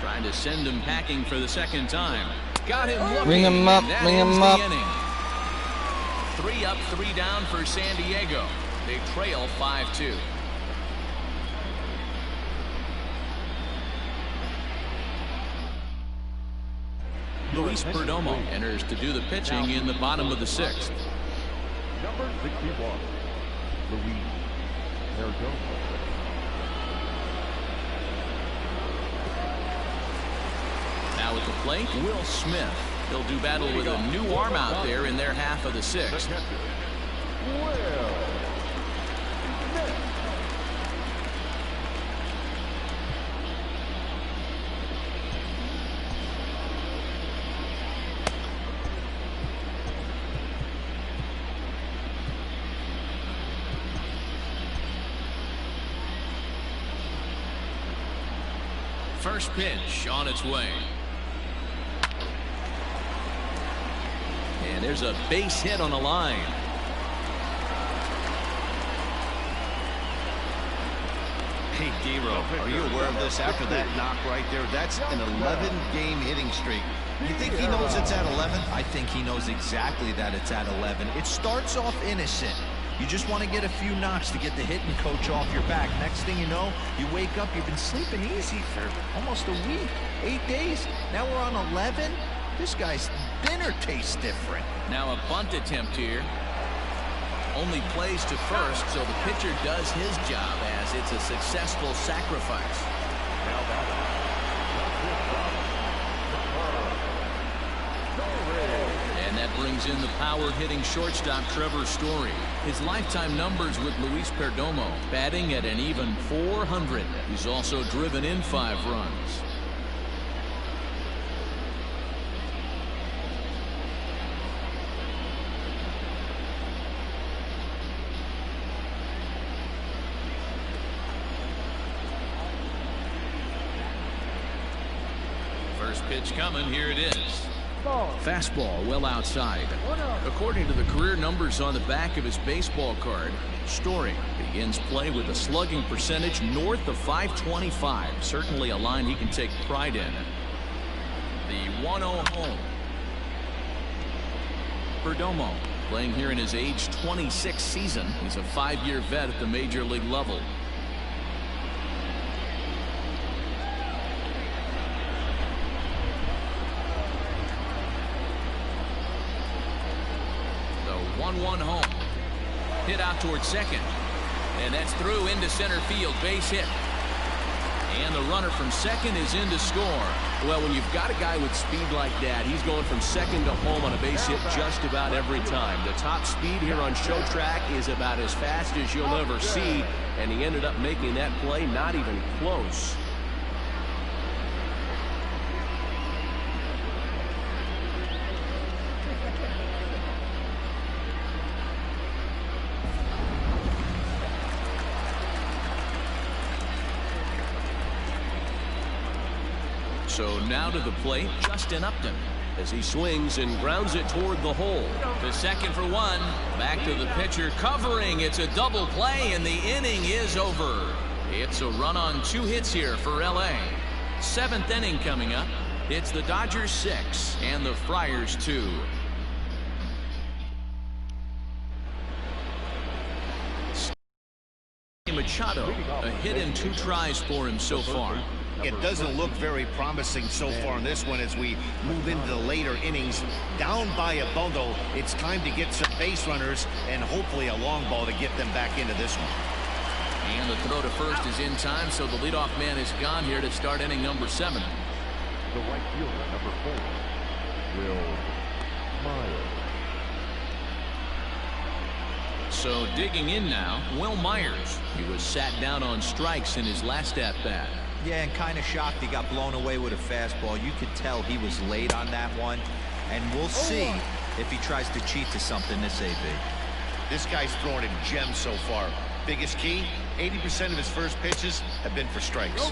Trying to send him packing for the second time. Got him looking. Ring him up, ring him up. 3 up, 3 down for San Diego. They trail 5-2. Luis Perdomo enters to do the pitching in the bottom of the 6th. Number 61, Luis Perdomo. Now at the plate, Will Smith. He'll do battle with a new arm out there in their half of the 6th. First pitch on its way. And there's a base hit on the line. Hey, D-Row, are you aware of this? After that knock right there, that's an 11-game hitting streak. You think he knows it's at 11? I think he knows exactly that it's at 11. It starts off innocent. You just want to get a few knocks to get the hitting coach off your back. Next thing you know, you wake up, you've been sleeping easy for almost a week, 8 days. Now we're on 11. This guy's dinner tastes different. Now a bunt attempt here. Only plays to first, so the pitcher does his job as it's a successful sacrifice. And that brings in the power-hitting shortstop Trevor Story. His lifetime numbers with Luis Perdomo, batting at an even .400. He's also driven in 5 runs. Pitch coming. Here it is. Fastball well outside. According to the career numbers on the back of his baseball card, Story begins play with a slugging percentage north of .525. Certainly a line he can take pride in. The 1-0 home. Perdomo playing here in his age 26 season. He's a 5-year vet at the major league level. The 1-1 home. Hit out towards second. And that's through into center field. Base hit. And the runner from second is in to score. Well, when you've got a guy with speed like that, he's going from second to home on a base hit just about every time. The top speed here on Show Track is about as fast as you'll ever see. And he ended up making that play not even close. So now to the plate, Justin Upton, as he swings and grounds it toward the hole. The second for one. Back to the pitcher, covering. It's a double play, and the inning is over. It's a run on 2 hits here for L.A. 7th inning coming up. It's the Dodgers 6 and the Friars 2. Machado, a hit in 2 tries for him so far. It doesn't look very promising so far in this one as we move into the later innings. Down by a bundle, it's time to get some base runners and hopefully a long ball to get them back into this one. And the throw to first is in time, so the leadoff man is gone here to start inning number 7. The right fielder, number 4, Will Myers. So digging in now, Will Myers. He was sat down on strikes in his last at-bat. Yeah, and kind of shocked he got blown away with a fastball. You could tell he was late on that one. And we'll see if he tries to cheat to something this AB. This guy's throwing a gem so far. Biggest key, 80% of his first pitches have been for strikes.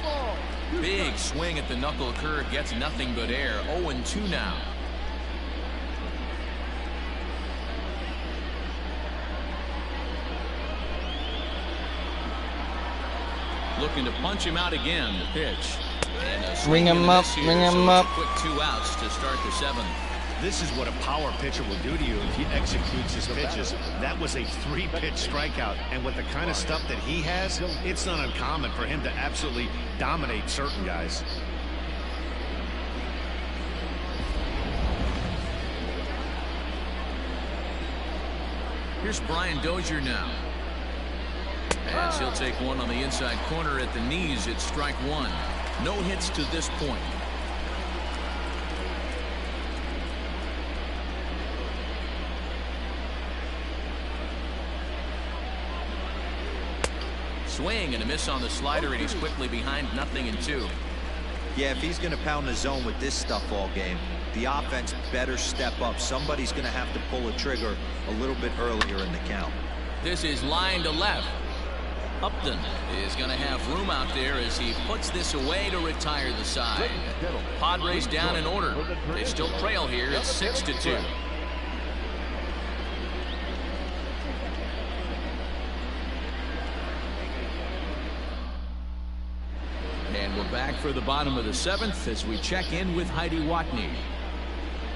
Big swing at the knuckle curve, gets nothing but air. 0-2 now. Looking to punch him out again. The pitch. And ring him up, ring him up. Quick 2 outs to start the 7th. This is what a power pitcher will do to you if he executes his pitches. That was a 3-pitch strikeout, and with the kind of stuff that he has, it's not uncommon for him to absolutely dominate certain guys. Here's Brian Dozier now. As he'll take one on the inside corner at the knees. It's strike 1. No hits to this point. Swing and a miss on the slider, and he's quickly behind 0-2. Yeah, if he's going to pound the zone with this stuff all game, the offense better step up. Somebody's going to have to pull a trigger a little bit earlier in the count. This is line to left. Upton is going to have room out there as he puts this away to retire the side. Padres down in order. They still trail here. It's 6-2. And we're back for the bottom of the 7th as we check in with Heidi Watney.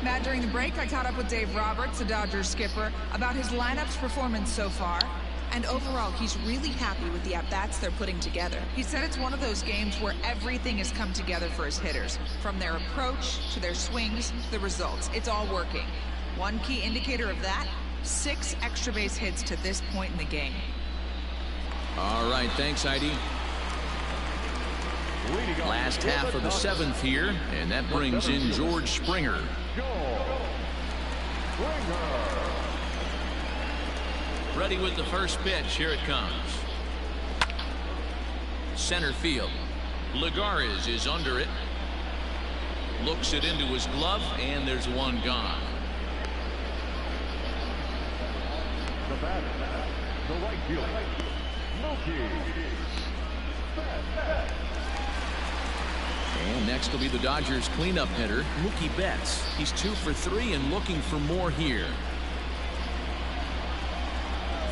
Matt, during the break, I caught up with Dave Roberts, the Dodgers skipper, about his lineup's performance so far. And overall, he's really happy with the at-bats they're putting together. He said it's one of those games where everything has come together for his hitters. From their approach to their swings, the results. It's all working. One key indicator of that, 6 extra base hits to this point in the game. All right, thanks, Heidi. Last half of the 7th here, and that brings in George Springer. Ready with the first pitch. Here it comes. Center field. Lagares is under it. Looks it into his glove, and there's one gone. The batter, the right fielder, Mookie. And next will be the Dodgers cleanup hitter, Mookie Betts. He's 2 for 3 and looking for more here.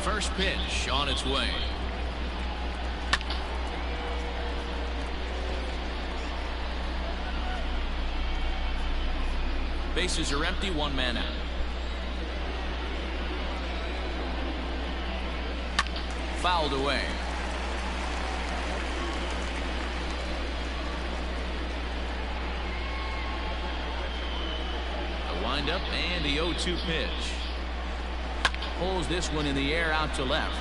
First pitch on its way. Bases are empty, 1 man out. Fouled away. A windup and the 0-2 pitch. Pulls this one in the air out to left.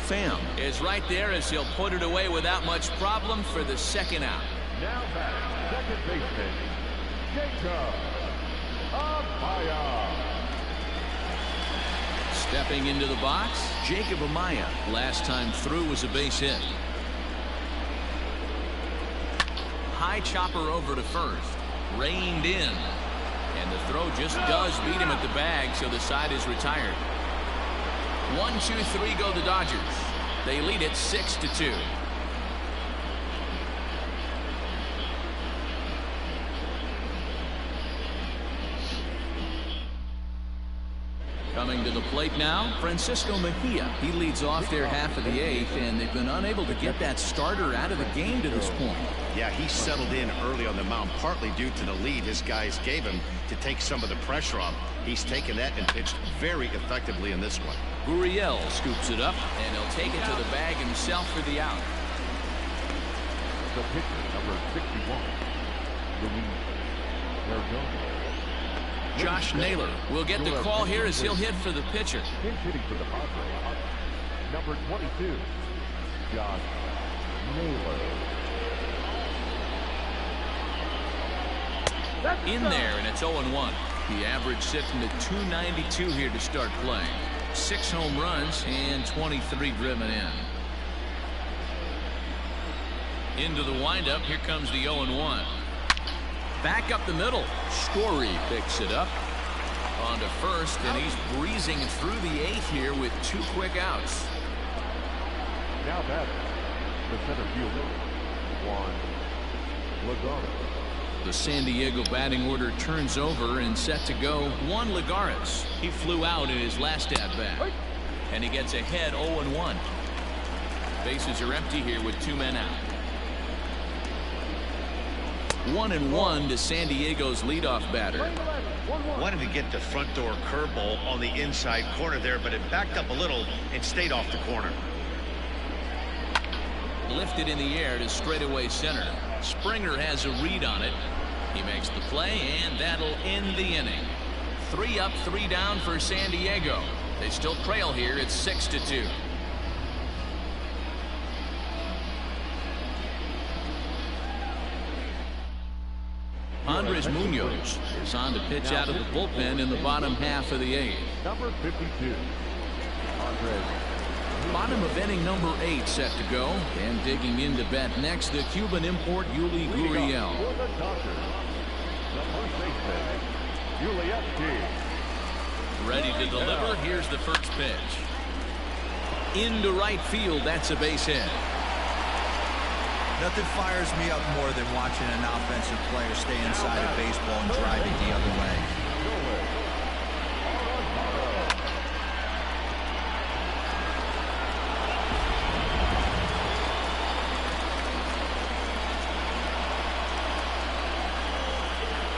Pham is right there as he'll put it away without much problem for the 2nd out. Now batting, second baseman, Jacob Amaya. Stepping into the box, Jacob Amaya. Last time through was a base hit. High chopper over to first. Reined in. And the throw just does beat him at the bag, so the side is retired. 1, 2, 3 go the Dodgers. They lead it 6-2. Coming to the plate now, Francisco Mejia. He leads off their half of the 8th, and they've been unable to get that starter out of the game to this point. Yeah, he settled in early on the mound, partly due to the lead his guys gave him to take some of the pressure off. He's taken that and pitched very effectively in this one. Gurriel scoops it up, and he'll take it to the bag himself for the out. The pitcher, number 61, Luis Perdomo. Josh Naylor will get the call here as he'll hit for the pitcher. Pinch hitting for the Padres, number 22, Josh Naylor. In there, and it's 0-1. The average sitting at 292 here to start playing. 6 home runs and 23 driven in. Into the windup. Here comes the 0-1. Back up the middle. Story picks it up. On to first, and he's breezing through the 8th here with 2 quick outs. Now batting, the center fielder, Juan Lagares. The San Diego batting order turns over and set to go. Juan Lagares. He flew out in his last at-bat. And he gets ahead 0-1. Bases are empty here with 2 men out. 1-1 to San Diego's leadoff batter. Wanted to get the front door curveball on the inside corner there, but it backed up a little and stayed off the corner. Lifted in the air to straightaway center. Springer has a read on it. He makes the play, and that'll end the inning. 3 up, 3 down for San Diego. They still trail here. It's 6-2. Andres Munoz is on to pitch out of the bullpen in the bottom half of the 8th. Number 52, Andres. Bottom of inning number 8 set to go. And digging in to bat next, the Cuban import Yuli Gurriel. For the Dodgers, the first baseman, Yuli. Ready to deliver. Here's the first pitch. Into right field. That's a base hit. Nothing fires me up more than watching an offensive player stay inside of baseball and drive it the other way.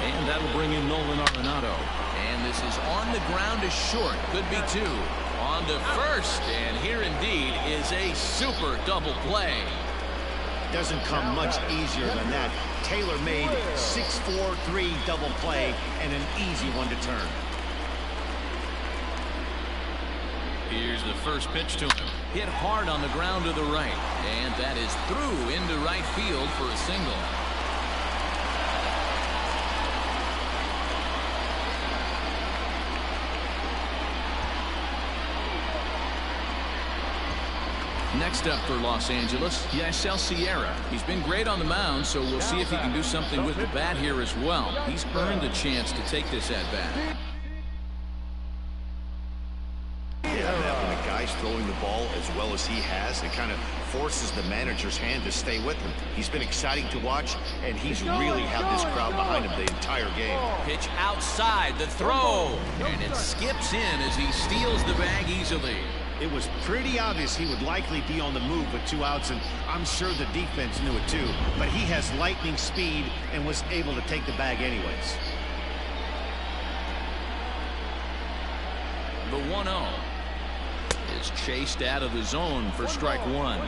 And that'll bring in Nolan Arenado. And this is on the ground to short. Could be two. On to first. And here indeed is a super double play. Doesn't come much easier than that. Taylor made 6-4-3 double play and an easy one to turn. Here's the first pitch to him. Hit hard on the ground to the right. And that is through into right field for a single. Next up for Los Angeles, Yasel Sierra. He's been great on the mound, so we'll see if he can do something with the bat here as well. He's earned a chance to take this at bat. Yeah, when a guy's throwing the ball as well as he has, it kind of forces the manager's hand to stay with him. He's been exciting to watch, and he's really had this crowd behind him the entire game. Pitch outside, the throw, and it skips in as he steals the bag easily. It was pretty obvious he would likely be on the move with 2 outs, and I'm sure the defense knew it too. But he has lightning speed and was able to take the bag anyways. The 1-0 is chased out of the zone for strike one.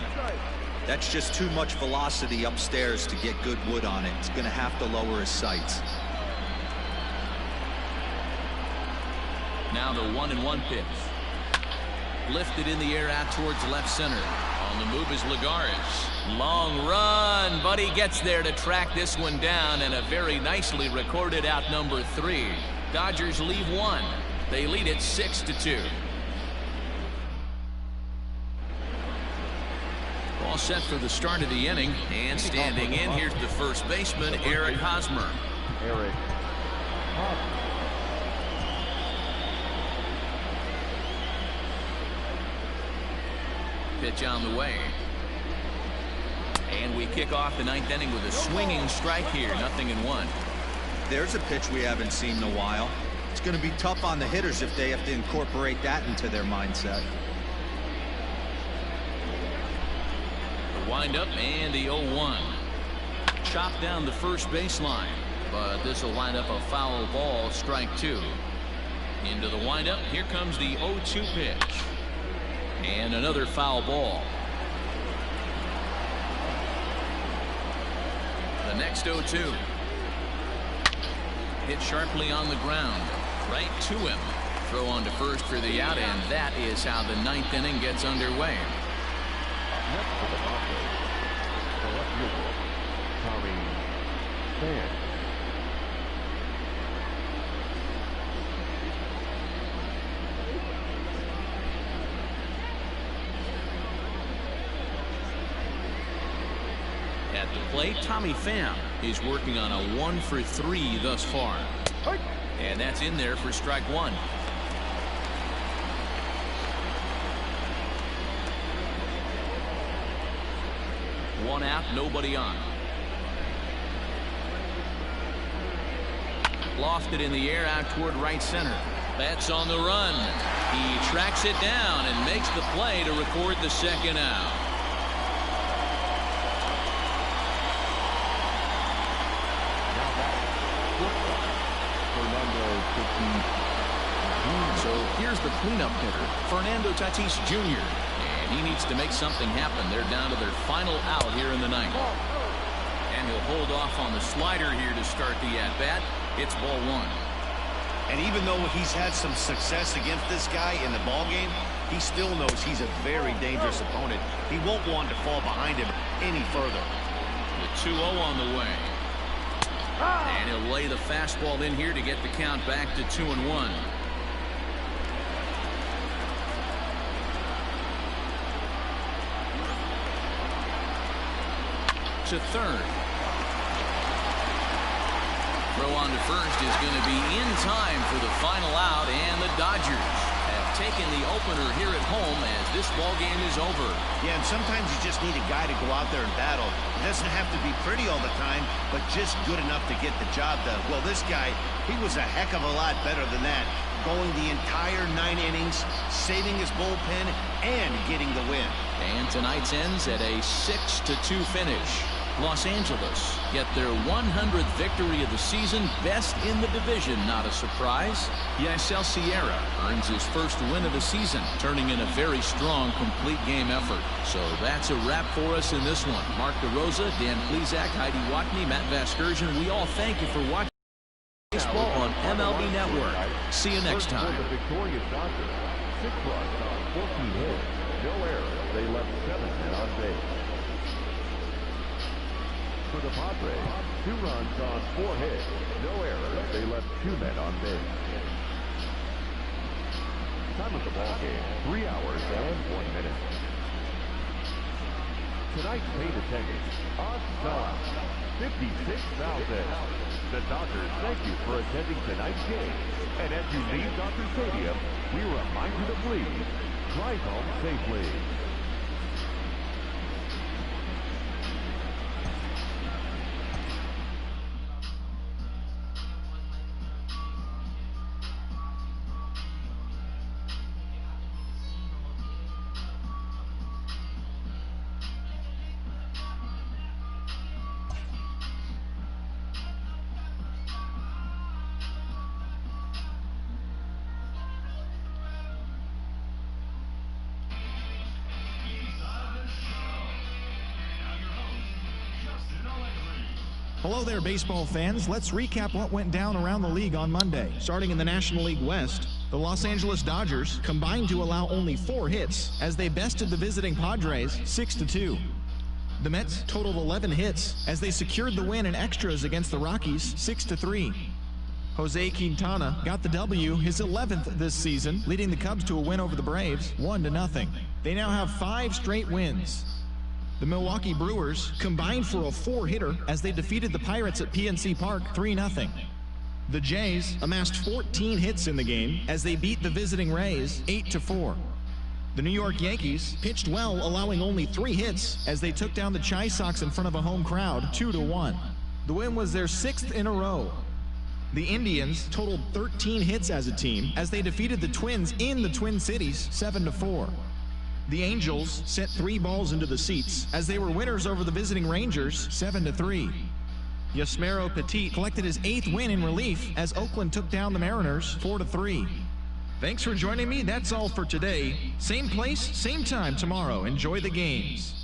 That's just too much velocity upstairs to get good wood on it. It's going to have to lower his sights. Now the 1-1 pitch. Lifted in the air out towards left center. On the move is Lagares. Long run, but he gets there to track this one down, and a very nicely recorded out number 3. Dodgers leave 1. They lead it 6-2. All set for the start of the inning, and standing in, here's the first baseman, Eric Hosmer. Eric Hosmer. Pitch on the way. And we kick off the 9th inning with a swinging strike here. 0-1. There's a pitch we haven't seen in a while. It's going to be tough on the hitters if they have to incorporate that into their mindset. The windup and the 0-1. Chopped down the first baseline, but this will line up a foul ball, strike 2. Into the windup. Here comes the 0-2 pitch. And another foul ball. The next 0-2. Hit sharply on the ground. Right to him. Throw on to first for the out, and that is how the 9th inning gets underway. Next for the Padres, the left fielder, Tommy Pham. At the plate, Tommy Pham is working on a 1-for-3 thus far. And that's in there for strike 1. One out, nobody on. Lofted in the air out toward right center. That's on the run. He tracks it down and makes the play to record the second out. So here's the cleanup hitter, Fernando Tatis Jr. And he needs to make something happen. They're down to their final out here in the 9th. And he'll hold off on the slider here to start the at-bat. It's ball 1. And even though he's had some success against this guy in the ball game, he still knows he's a very dangerous opponent. He won't want to fall behind him any further. The 2-0 on the way. And he'll lay the fastball in here to get the count back to 2-1. To third. Throw on to first is going to be in time for the final out, and the Dodgers have taken the opener here at home as this ball game is over. Yeah, and sometimes you just need a guy to go out there and battle. It doesn't have to be pretty all the time, but just good enough to get the job done. Well, this guy, he was a heck of a lot better than that, going the entire 9 innings, saving his bullpen, and getting the win. And tonight's ends at a 6-2 finish. Los Angeles get their 100th victory of the season, best in the division. Not a surprise. Yasel Sierra earns his first win of the season, turning in a very strong complete game effort. So that's a wrap for us in this one. Mark DeRosa, Dan Plesac, Heidi Watney, Matt Vasgersian, we all thank you for watching baseball on MLB Network. See you next time. The victorious Dodgers, 6 runs on 14 hits, no errors. They left 7 men on base. For the Padres, 2 runs on 4 hits, no errors. They left 2 men on base. Time of the ball game, 3 hours and 1 minute. Tonight's paid attendance, odds sellout, 56,000. The Dodgers thank you for attending tonight's game. And as you leave Dodger Stadium, we remind you to please drive home safely. Hello there, baseball fans. Let's recap what went down around the league on Monday. Starting in the National League West, the Los Angeles Dodgers combined to allow only 4 hits as they bested the visiting Padres 6-2. The Mets totaled 11 hits as they secured the win in extras against the Rockies 6-3. Jose Quintana got the W, his 11th this season, leading the Cubs to a win over the Braves 1-0. They now have 5 straight wins. The Milwaukee Brewers combined for a 4-hitter as they defeated the Pirates at PNC Park 3-0. The Jays amassed 14 hits in the game as they beat the visiting Rays 8-4. The New York Yankees pitched well, allowing only 3 hits as they took down the Chi Sox in front of a home crowd 2-1. The win was their 6th in a row. The Indians totaled 13 hits as a team as they defeated the Twins in the Twin Cities 7-4. The Angels sent 3 balls into the seats as they were winners over the visiting Rangers 7-3. Yasmero Petit collected his 8th win in relief as Oakland took down the Mariners 4-3. Thanks for joining me. That's all for today. Same place, same time tomorrow. Enjoy the games.